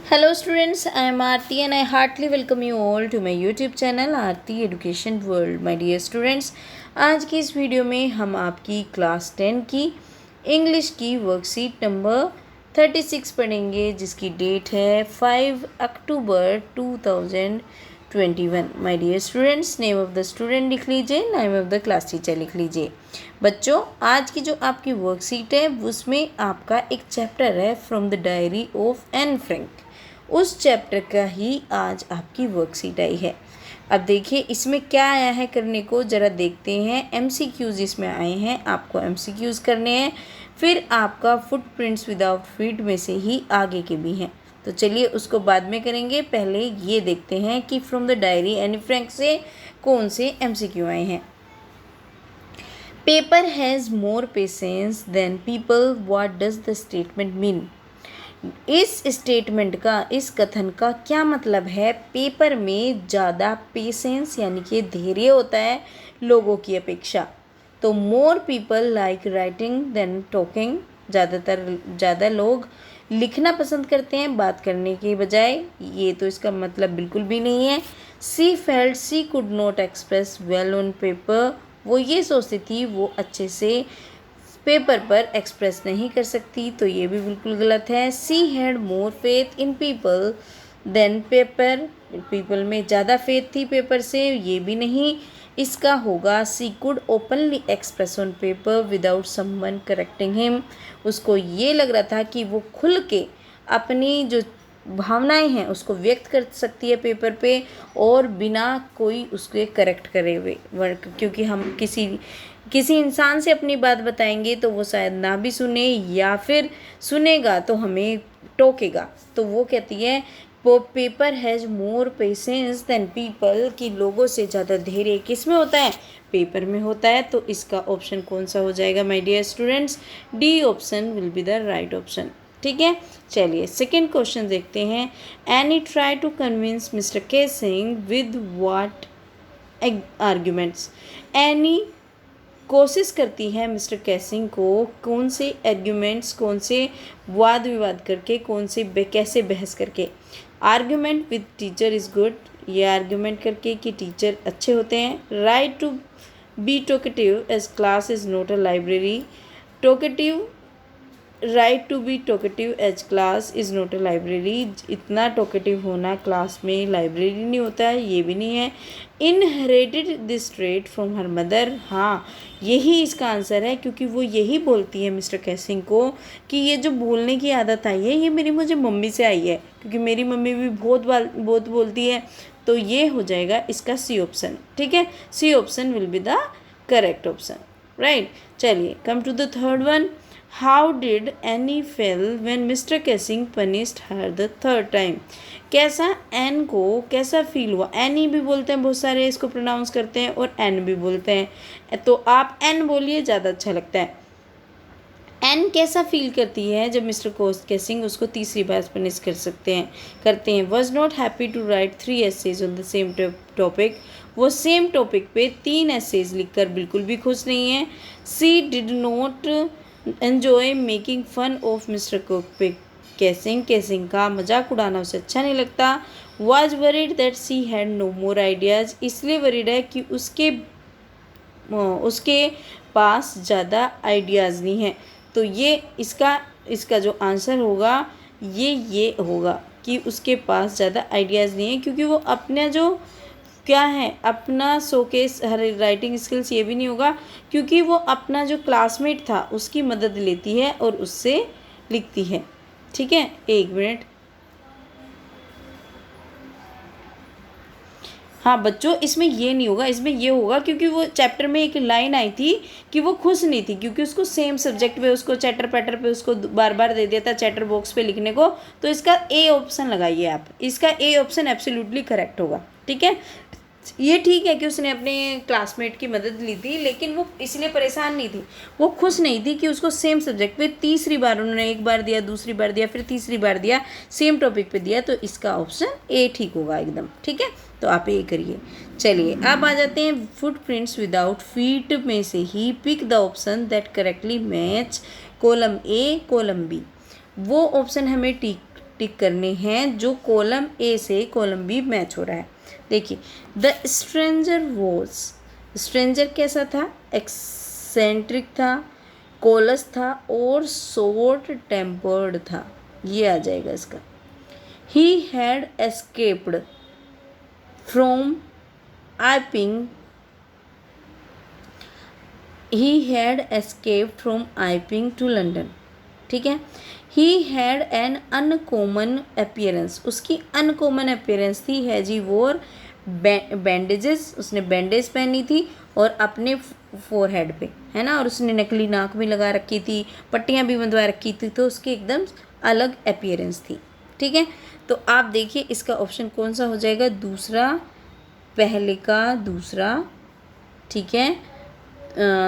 Hello students, I am Aarti and I heartily welcome you all to my YouTube channel Aarti Education World. My dear students, आज की इस video में हम आपकी class 10 की English की वर्कशीट नंबर 36 पढ़ेंगे जिसकी डेट है 5 अक्टूबर 2021. My dear students, name of the student लिख लीजिए, name of the class teacher लिख लीजिए. बच्चों, आज की जो आपकी वर्कशीट है उसमें आपका एक चैप्टर है from the diary of Anne Frank. उस चैप्टर का ही आज आपकी वर्कशीट आई है. अब देखिए इसमें क्या आया है करने को, ज़रा देखते हैं. एमसीक्यूज इसमें आए हैं, आपको एमसीक्यूज करने हैं. फिर आपका फुटप्रिंट्स विदाउट फीट में से ही आगे के भी हैं, तो चलिए उसको बाद में करेंगे. पहले ये देखते हैं कि from the diary Anne Frank से कौन से एमसीक्यू आए हैं. Paper has more patience than people, what does the statement mean. इस स्टेटमेंट का, इस कथन का क्या मतलब है. पेपर में ज़्यादा पेशेंस यानी कि धैर्य होता है लोगों की अपेक्षा. तो more people like writing than talking. ज़्यादा लोग लिखना पसंद करते हैं बात करने के बजाय. ये तो इसका मतलब बिल्कुल भी नहीं है. She felt she could not express well on paper. वो ये सोचती थी वो अच्छे से पेपर पर एक्सप्रेस नहीं कर सकती, तो ये भी बिल्कुल गलत है. She had more faith in people than paper. People में ज़्यादा फेथ थी पेपर से, ये भी नहीं. इसका होगा she could openly express on paper without someone correcting him. उसको ये लग रहा था कि वो खुल के अपनी जो भावनाएं हैं उसको व्यक्त कर सकती है पेपर पे और बिना कोई उसके करेक्ट करे हुए. क्योंकि हम किसी इंसान से अपनी बात बताएंगे तो वो शायद ना भी सुने, या फिर सुनेगा तो हमें टोकेगा. तो वो कहती है वो paper has more patience than people, कि लोगों से ज़्यादा धैर्य किस में होता है, पेपर में होता है. तो इसका ऑप्शन कौन सा हो जाएगा my dear students. D option will be the right option. ठीक है, चलिए सेकेंड क्वेश्चन देखते हैं. Anne try to convince Mister Keesing with what arguments. Anne कोशिश करती है मिस्टर कैसिंग को कौन से आर्ग्यूमेंट्स, कौन से वाद विवाद करके, कौन से कैसे बहस करके. Argument with teacher is good. ये आर्ग्यूमेंट करके कि टीचर अच्छे होते हैं. Right to be talkative as class is not a library. Talkative, right to be talkative as class is not a library. इतना टॉकेटिव होना क्लास में लाइब्रेरी नहीं होता है, ये भी नहीं है. Inherited this trait from her mother. हाँ, यही इसका आंसर है, क्योंकि वो यही बोलती है मिस्टर कैसिंग को कि ये जो बोलने की आदत आई है ये मुझे मम्मी से आई है, क्योंकि मेरी मम्मी भी बहुत बोलती है. तो ये हो जाएगा इसका सी ऑप्शन. ठीक है, C option will be the correct option. Right, चलिए come to the third one. How did Anne feel when Mr Keesing punished her the third time. कैसा एन को कैसा फील हुआ. एनी भी बोलते हैं बहुत सारे, इसको प्रोनाउंस करते हैं, और एन भी बोलते हैं. तो आप एन बोलिए, ज़्यादा अच्छा लगता है. एन कैसा फील करती है जब मिस्टर कैसिंग उसको तीसरी बार पनिश करते हैं. Was not happy to write 3 essays on the same topic. वो सेम टॉपिक पे 3 एसेज लिखकर बिल्कुल भी खुश नहीं है. She did not enjoy making fun of mister Keesing का मजाक उड़ाना उसे अच्छा नहीं लगता. Was worried that she had no more ideas. इसलिए वरीड है कि उसके पास ज़्यादा आइडियाज़ नहीं हैं. तो ये इसका जो आंसर होगा ये होगा कि उसके पास ज़्यादा आइडियाज़ नहीं है, क्योंकि वो अपना जो क्या है अपना शोकेस हर राइटिंग स्किल्स ये भी नहीं होगा, क्योंकि वो अपना जो क्लासमेट था उसकी मदद लेती है और उससे लिखती है. ठीक है, एक मिनट. हाँ बच्चों, इसमें ये नहीं होगा, इसमें ये होगा क्योंकि वो चैप्टर में एक लाइन आई थी कि वो खुश नहीं थी, क्योंकि उसको सेम सब्जेक्ट पे उसको चैटर पैटर पे उसको बार बार दे दिया था चैटर बॉक्स पे लिखने को. तो इसका ए ऑप्शन लगाइए आप. इसका ए ऑप्शन एब्सोल्युटली करेक्ट होगा. ठीक है, ये ठीक है कि उसने अपने क्लासमेट की मदद ली थी, लेकिन वो इसलिए परेशान नहीं थी, वो खुश नहीं थी कि उसको सेम सब्जेक्ट पे तीसरी बार उन्होंने, एक बार दिया, दूसरी बार दिया, फिर तीसरी बार दिया, सेम टॉपिक पे दिया. तो इसका ऑप्शन ए ठीक होगा एकदम. ठीक है, तो आप ये करिए. चलिए अब आ जाते हैं फुटप्रिंट्स विदाउट फीट में से ही pick the option that correctly match column A column B. वो ऑप्शन हमें टिक टिक करने हैं जो कॉलम ए से कॉलम बी मैच हो रहा है। देखिए, द स्ट्रेंजर वॉज, स्ट्रेंजर कैसा था, एक्सेंट्रिक था, कोलस था और शॉर्ट टेम्पर्ड था, ये आ जाएगा इसका। He had escaped from Iping, he had escaped from Iping to London, ठीक है। He had an uncommon appearance, उसकी अनकॉमन अपीयरेंस थी। है जी वोर बैंडेजेस, उसने बैंडेज पहनी थी और अपने फोरहेड पे, है ना, और उसने नकली नाक भी लगा रखी थी, पट्टियाँ भी बंधवा रखी थी, तो उसकी एकदम अलग अपीयरेंस थी, ठीक है। तो आप देखिए इसका ऑप्शन कौन सा हो जाएगा, दूसरा, पहले का दूसरा, ठीक है,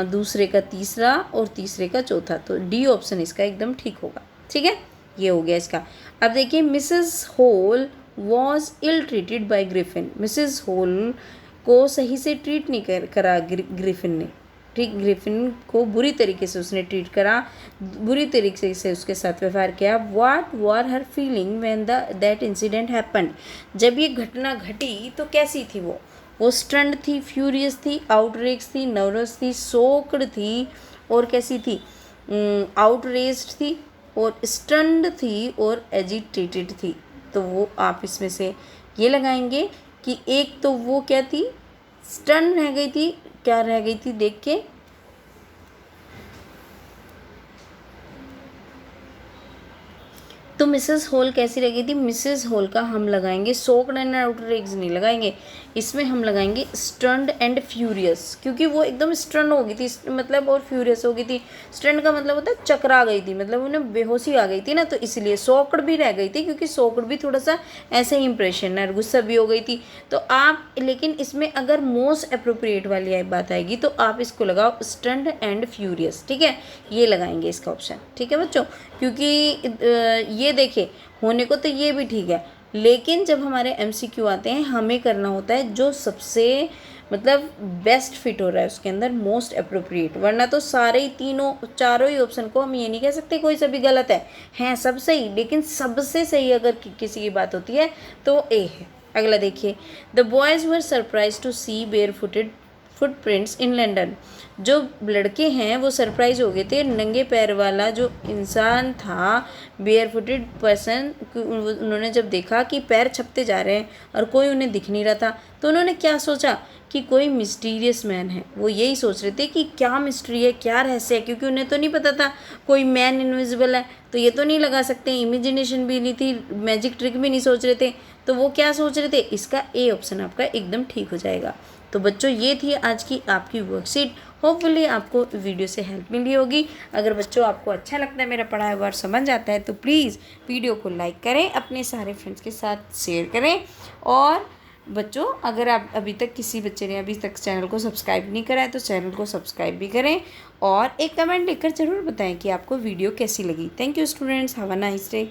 दूसरे का तीसरा और तीसरे का चौथा, तो डी ऑप्शन इसका एकदम ठीक होगा, ठीक है। ये हो गया इसका। अब देखिए, Mrs Hall was ill treated by Griffin, Mrs Hall को सही से ट्रीट नहीं करा ग्रिफिन ने, ठीक, ग्रिफिन को बुरी तरीके से उसने ट्रीट करा, बुरी तरीके से उसके साथ व्यवहार किया। What were her feeling when that incident happened, जब ये घटना घटी तो कैसी थी वो स्टन्ड थी, फ्यूरियस थी, आउटरेज थी, नर्वस थी, शॉक्ड थी और कैसी थी, आउटरेज्ड थी और स्टन्ड थी और एजिटेटेड थी। तो वो आप इसमें से ये लगाएंगे कि एक तो वो क्या थी, स्टन रह गई थी, क्या रह गई थी देख के, तो मिसेस होल कैसी रह गई थी, मिसेस होल का हम लगाएंगे शॉक्ड एंड आउटरेज्ड नहीं लगाएंगे, इसमें हम लगाएंगे स्टन्ड एंड फ्यूरियस, क्योंकि वो एकदम स्टन हो गई थी, मतलब, और फ्यूरियस हो गई थी। स्टन्ड का मतलब होता है चकरा गई थी, मतलब उन्हें बेहोशी आ गई थी ना, तो इसलिए शॉक्ड भी रह गई थी, क्योंकि शॉक्ड भी थोड़ा सा ऐसे ही इंप्रेशन है, गुस्सा भी हो गई थी। तो आप, लेकिन इसमें अगर मोस्ट अप्रोप्रिएट वाली बात आएगी तो आप इसको लगाओ स्टन्ड एंड फ्यूरियस, ठीक है, ये लगाएंगे इसका ऑप्शन, ठीक है बच्चों। क्योंकि ये देखिए, होने को तो ये भी ठीक है, लेकिन जब हमारे एमसीक्यू आते हैं हमें करना होता है जो सबसे मतलब बेस्ट फिट हो रहा है उसके अंदर, मोस्ट अप्रोप्रिएट, वरना तो सारे ही तीनों चारों ही ऑप्शन को हम ये नहीं कह सकते कोई सा भी गलत है, हैं सब सही, लेकिन सबसे सही अगर किसी की बात होती है तो ए है। अगला देखिए, the boys were surprise to see bare footed footprints in London, जो लड़के हैं वो सरप्राइज हो गए थे, नंगे पैर वाला जो इंसान था, बेयर फुटेड पर्सन, उन्होंने जब देखा कि पैर छपते जा रहे हैं और कोई उन्हें दिख नहीं रहा था, तो उन्होंने क्या सोचा कि कोई मिस्टीरियस मैन है। वो यही सोच रहे थे कि क्या मिस्ट्री है, क्या रहस्य है, क्योंकि उन्हें तो नहीं पता था कोई मैन इनविजिबल है, तो ये तो नहीं लगा सकते, इमेजिनेशन भी नहीं थी, मैजिक ट्रिक भी नहीं सोच रहे थे, तो वो क्या सोच रहे थे, इसका ए ऑप्शन आपका एकदम ठीक हो जाएगा। तो बच्चों, ये थी आज की आपकी वर्कशीट। होपफुली आपको वीडियो से हेल्प मिली होगी। अगर बच्चों आपको अच्छा लगता है, मेरा पढ़ाया हुआ समझ आता है, तो प्लीज़ वीडियो को लाइक करें, अपने सारे फ्रेंड्स के साथ शेयर करें। और बच्चों, अगर आप अभी तक किसी बच्चे ने अभी तक चैनल को सब्सक्राइब नहीं करा है तो चैनल को सब्सक्राइब भी करें और एक कमेंट लिखकर ज़रूर बताएं कि आपको वीडियो कैसी लगी। Thank you students, have a nice day.